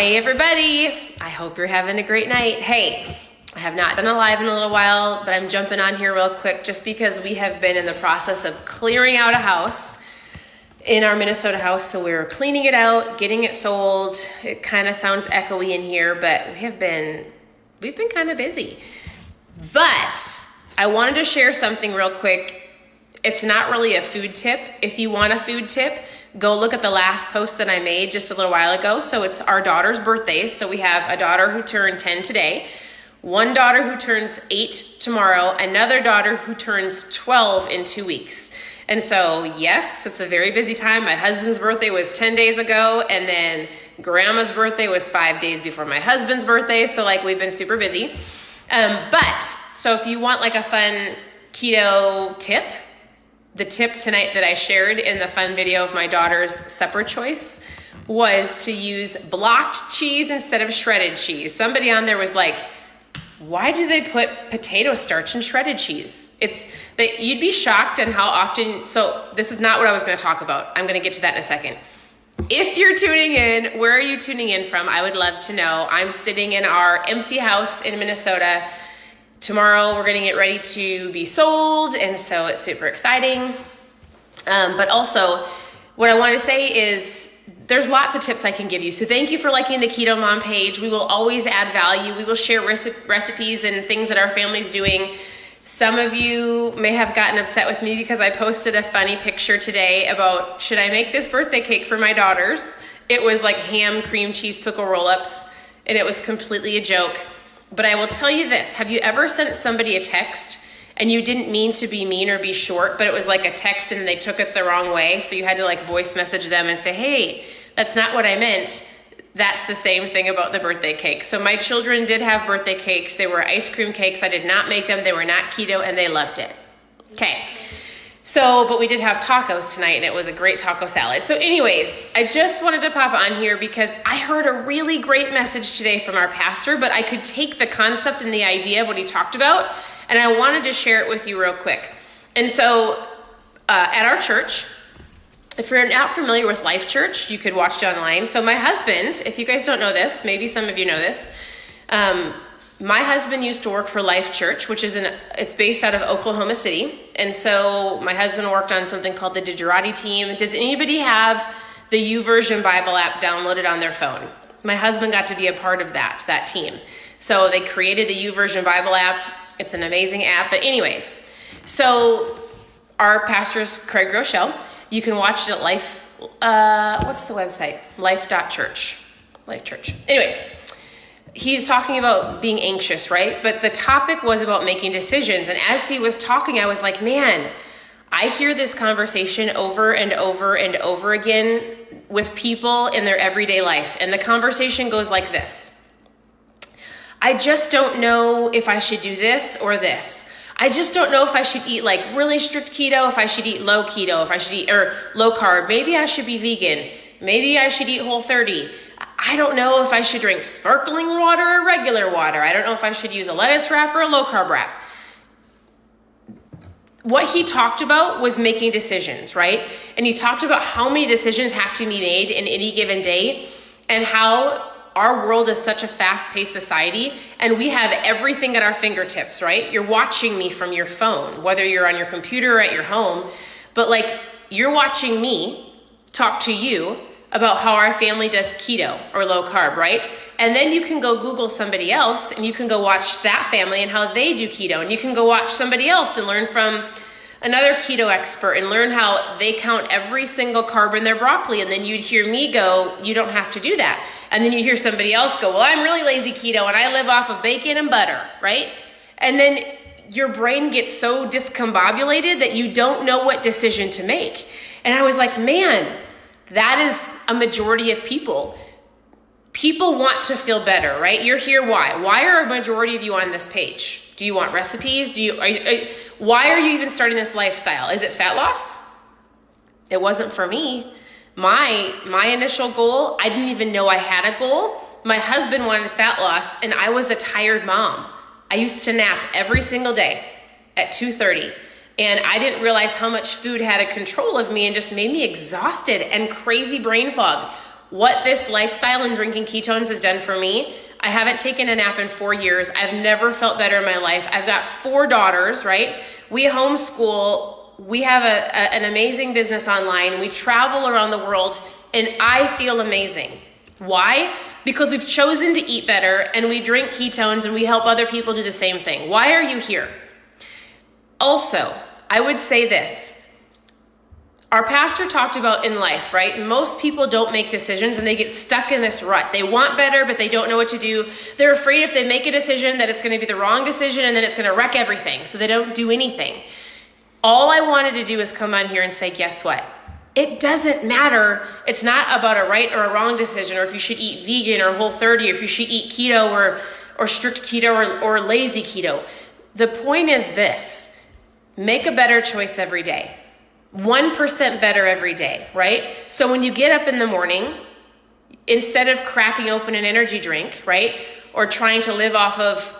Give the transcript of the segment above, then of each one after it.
Hey everybody, I hope you're having a great night. Hey, I have not done a live in a little while, but I'm jumping on here real quick just because we have been in the process of clearing out a house in our Minnesota house. So we're cleaning it out, getting it sold. It kind of sounds echoey in here, but we've been kind of busy. But I wanted to share something real quick. It's not really a food tip. If you want a food tip, go look at the last post that I made just a little while ago. So it's our daughter's birthday. So we have a daughter who turned 10 today, one daughter who turns 8 tomorrow, another daughter who turns 12 in 2 weeks. And so, yes, it's a very busy time. My husband's birthday was 10 days ago, and then grandma's birthday was 5 days before my husband's birthday. So we've been super busy. So if you want a fun keto tip, the tip tonight that I shared in the fun video of my daughter's supper choice was to use blocked cheese instead of shredded cheese. Somebody on there was like, why do they put potato starch in shredded cheese? It's that you'd be shocked on how often. So this is not what I was going to talk about. I'm going to get to that in a second. If you're tuning in, where are you tuning in from? I would love to know. I'm sitting in our empty house in Minnesota. Tomorrow we're getting it ready to be sold, and so it's super exciting. But also, what I want to say is there's lots of tips I can give you. So thank you for liking the KetoMOM page. We will always add value. We will share recipes and things that our family's doing. Some of you may have gotten upset with me because I posted a funny picture today about, should I make this birthday cake for my daughters? It was like ham, cream cheese, pickle roll-ups, and it was completely a joke. But I will tell you this, have you ever sent somebody a text and you didn't mean to be mean or be short, but it was like a text and they took it the wrong way, so you had to voice message them and say, hey, that's not what I meant. That's the same thing about the birthday cake. So my children did have birthday cakes. They were ice cream cakes. I did not make them. They were not keto and they loved it. Okay. So, but we did have tacos tonight and it was a great taco salad. So anyways, I just wanted to pop on here because I heard a really great message today from our pastor, but I could take the concept and the idea of what he talked about, and I wanted to share it with you real quick. And so at our church, if you're not familiar with Life Church, you could watch it online. So my husband, if you guys don't know this, maybe some of you know this, my husband used to work for Life Church, which is it's based out of Oklahoma City. And so my husband worked on something called the Digerati team. Does anybody have the YouVersion Bible app downloaded on their phone? My husband got to be a part of that team. So they created the YouVersion Bible app. It's an amazing app. But anyways, so our pastor's Craig Rochelle. You can watch it at Life, what's the website? Life.church. Life Church. Anyways, he's talking about being anxious, right? But the topic was about making decisions. And as he was talking, I was like, man, I hear this conversation over and over and over again with people in their everyday life. And the conversation goes like this. I just don't know if I should do this or this. I just don't know if I should eat really strict keto, if I should eat low keto, if I should eat or low carb. Maybe I should be vegan. Maybe I should eat Whole30. I don't know if I should drink sparkling water or regular water. I don't know if I should use a lettuce wrap or a low carb wrap. What he talked about was making decisions, right? And he talked about how many decisions have to be made in any given day and how our world is such a fast-paced society and we have everything at our fingertips, right? You're watching me from your phone, whether you're on your computer or at your home, but you're watching me talk to you about how our family does keto or low carb, right? And then you can go Google somebody else and you can go watch that family and how they do keto. And you can go watch somebody else and learn from another keto expert and learn how they count every single carb in their broccoli. And then you'd hear me go, you don't have to do that. And then you'd hear somebody else go, well, I'm really lazy keto and I live off of bacon and butter, right? And then your brain gets so discombobulated that you don't know what decision to make. And I was like, man, that is a majority of people. People want to feel better, right? You're here, why? Why are a majority of you on this page? Do you want recipes? Why are you even starting this lifestyle? Is it fat loss? It wasn't for me. My initial goal, I didn't even know I had a goal. My husband wanted fat loss and I was a tired mom. I used to nap every single day at 2:30. And I didn't realize how much food had a control of me and just made me exhausted and crazy brain fog. what this lifestyle and drinking ketones has done for me. I haven't taken a nap in 4 years. I've never felt better in my life. I've got 4 daughters, right? We homeschool. We have an amazing business online. We travel around the world, and I feel amazing. Why? Because we've chosen to eat better, and we drink ketones, and we help other people do the same thing. Why are you here? Also, I would say this. Our pastor talked about in life, right? Most people don't make decisions and they get stuck in this rut. They want better, but they don't know what to do. They're afraid if they make a decision that it's going to be the wrong decision and then it's going to wreck everything. So they don't do anything. All I wanted to do is come on here and say, guess what? It doesn't matter. It's not about a right or a wrong decision, or if you should eat vegan or Whole30, or if you should eat keto or strict keto or lazy keto. The point is this: make a better choice every day. 1% better every day, right? So when you get up in the morning, instead of cracking open an energy drink, right? Or trying to live off of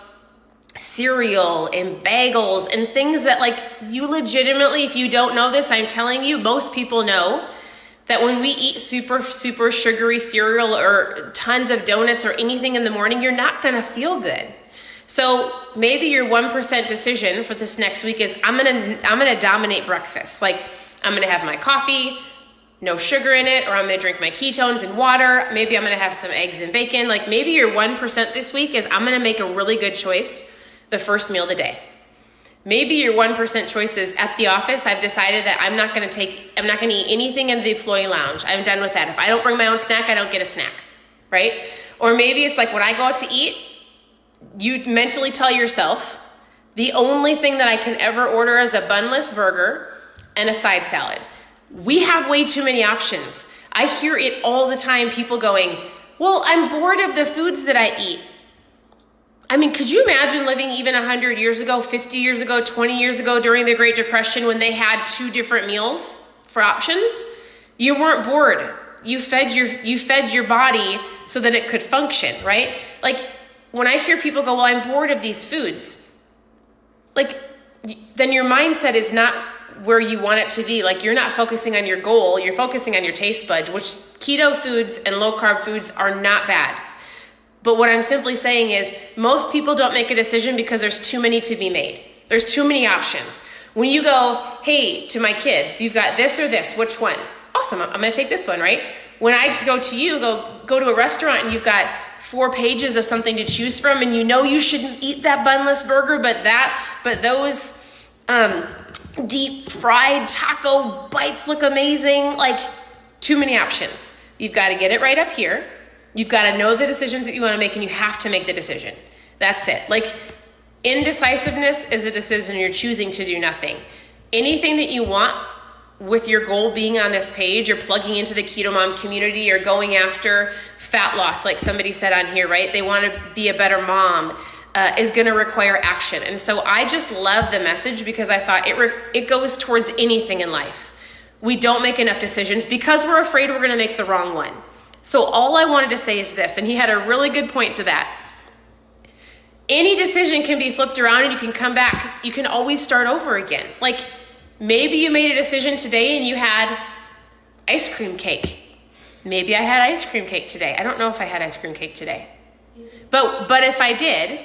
cereal and bagels and things that, like, you legitimately, if you don't know this, I'm telling you, most people know that when we eat super, super sugary cereal or tons of donuts or anything in the morning, you're not gonna feel good. So maybe your 1% decision for this next week is I'm gonna dominate breakfast. Like, I'm gonna have my coffee, no sugar in it, or I'm gonna drink my ketones and water. Maybe I'm gonna have some eggs and bacon. Like, maybe your 1% this week is I'm gonna make a really good choice the first meal of the day. Maybe your 1% choice is at the office, I've decided that I'm not gonna eat anything in the employee lounge. I'm done with that. If I don't bring my own snack, I don't get a snack, right? Or maybe it's like when I go out to eat, you mentally tell yourself, the only thing that I can ever order is a bunless burger and a side salad. We have way too many options. I hear it all the time, people going, well, I'm bored of the foods that I eat. I mean, could you imagine living even 100 years ago, 50 years ago, 20 years ago during the Great Depression when they had 2 different meals for options? You weren't bored. You fed your body so that it could function, right? Like, when I hear people go, well, I'm bored of these foods, like, then your mindset is not where you want it to be. Like, you're not focusing on your goal, you're focusing on your taste buds, which keto foods and low carb foods are not bad. But what I'm simply saying is most people don't make a decision because there's too many to be made. There's too many options. When you go, hey, to my kids, you've got this or this, which one? Awesome, I'm gonna take this one, right? When I go to you, go to a restaurant and you've got 4 pages of something to choose from, and you know you shouldn't eat that bunless burger, but those deep fried taco bites look amazing. Like, too many options. You've got to get it right up here. You've got to know the decisions that you want to make, and you have to make the decision. That's it. Like, indecisiveness is a decision. You're choosing to do nothing. Anything that you want with your goal being on this page, or plugging into the KetoMOM community, or going after fat loss, like somebody said on here, right? They want to be a better mom, is going to require action. And so I just love the message because I thought it goes towards anything in life. We don't make enough decisions because we're afraid we're going to make the wrong one. So all I wanted to say is this, and he had a really good point to that. Any decision can be flipped around and you can come back. You can always start over again. Like, maybe you made a decision today and you had ice cream cake. Maybe I had ice cream cake today. I don't know if I had ice cream cake today. But if I did,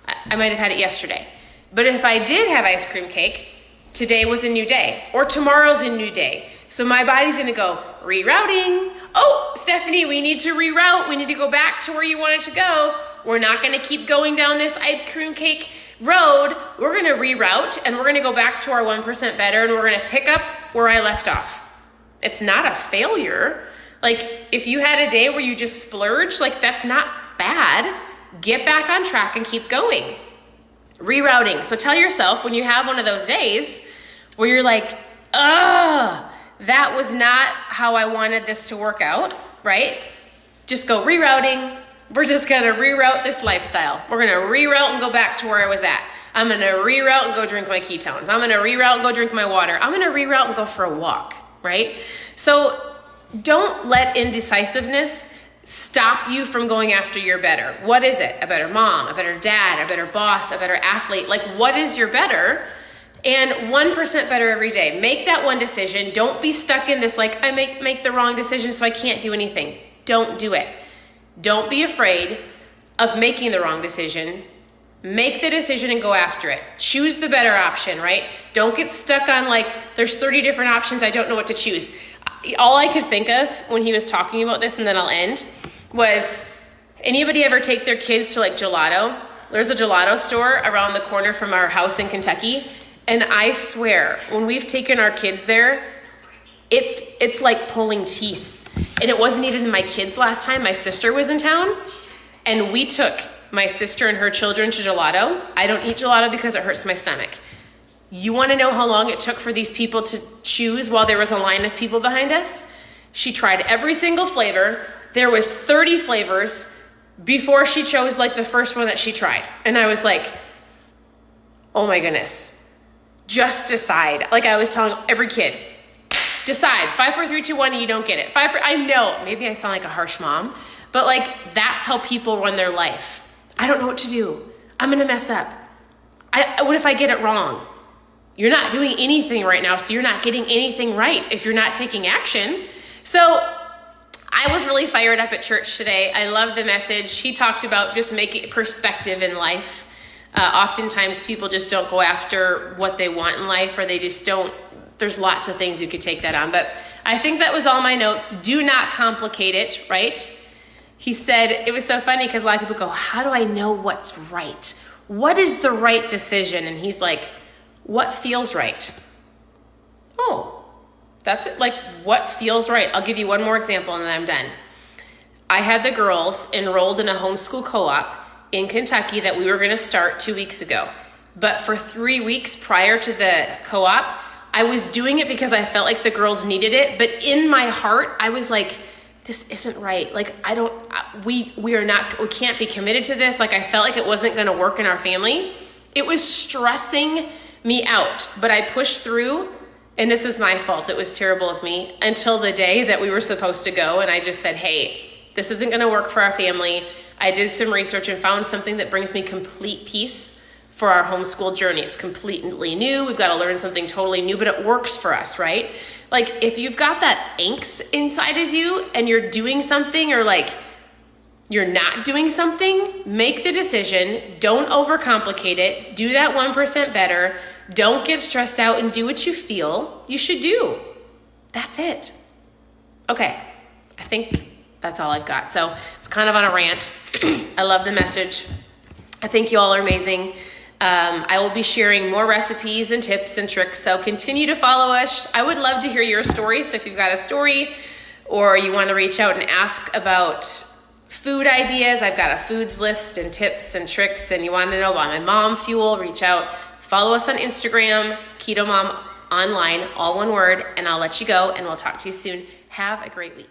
I might have had it yesterday. But if I did have ice cream cake, today was a new day, or tomorrow's a new day. So my body's gonna go, rerouting. Oh, Stephanie, we need to reroute. We need to go back to where you wanted to go. We're not gonna keep going down this ice cream cake road. We're gonna reroute, and we're gonna go back to our 1% better, and we're gonna pick up where I left off. It's not a failure. Like, if you had a day where you just splurged, like, that's not bad. Get back on track and keep going. Rerouting. So tell yourself when you have one of those days where you're like, that was not how I wanted this to work out, right? Just go rerouting. We're just gonna reroute this lifestyle. We're gonna reroute and go back to where I was at. I'm gonna reroute and go drink my ketones. I'm gonna reroute and go drink my water. I'm gonna reroute and go for a walk, right? So don't let indecisiveness stop you from going after your better. What is it? A better mom, a better dad, a better boss, a better athlete. Like, what is your better? And 1% better every day. Make that one decision. Don't be stuck in this, like, I make the wrong decision, so I can't do anything. Don't do it. Don't be afraid of making the wrong decision. Make the decision and go after it. Choose the better option, right? Don't get stuck on like, there's 30 different options, I don't know what to choose. All I could think of when he was talking about this, and then I'll end, was anybody ever take their kids to like gelato? There's a gelato store around the corner from our house in Kentucky. And I swear, when we've taken our kids there, it's like pulling teeth. And it wasn't even my kids last time. My sister was in town, and we took my sister and her children to gelato. I don't eat gelato because it hurts my stomach. You want to know how long it took for these people to choose while there was a line of people behind us? She tried every single flavor. There was 30 flavors before she chose like the first one that she tried. And I was like, oh my goodness. Just decide. Like I was telling every kid, decide. 5, 4, 3, 2, 1, and you don't get it. I know, maybe I sound like a harsh mom, but like that's how people run their life. I don't know what to do. I'm gonna mess up. What if I get it wrong? You're not doing anything right now, so you're not getting anything right if you're not taking action. So I was really fired up at church today. I love the message. He talked about just making perspective in life. Oftentimes people just don't go after what they want in life, or they just don't. There's lots of things you could take that on, but I think that was all my notes. Do not complicate it, right? He said, it was so funny because a lot of people go, how do I know what's right? What is the right decision? And he's like, what feels right? Oh, that's it. Like, what feels right? I'll give you one more example and then I'm done. I had the girls enrolled in a homeschool co-op in Kentucky that we were going to start 2 weeks ago. But for 3 weeks prior to the co-op, I was doing it because I felt like the girls needed it. But in my heart, I was like, this isn't right. Like, we can't be committed to this. Like, I felt like it wasn't going to work in our family. It was stressing me out, but I pushed through, and this is my fault. It was terrible of me until the day that we were supposed to go. And I just said, hey, this isn't going to work for our family. I did some research and found something that brings me complete peace for our homeschool journey. It's completely new. We've got to learn something totally new, but it works for us, right? Like if you've got that angst inside of you and you're doing something or like you're not doing something, make the decision. Don't overcomplicate it. Do that 1% better. Don't get stressed out and do what you feel you should do. That's it. Okay. I think that's all I've got. So it's kind of on a rant. I love the message. I think you all are amazing. I will be sharing more recipes and tips and tricks, so continue to follow us. I would love to hear your story, so if you've got a story or you want to reach out and ask about food ideas, I've got a foods list and tips and tricks, and you want to know about my mom fuel, reach out. Follow us on Instagram, KetoMOM online, all one word, and I'll let you go, and we'll talk to you soon. Have a great week.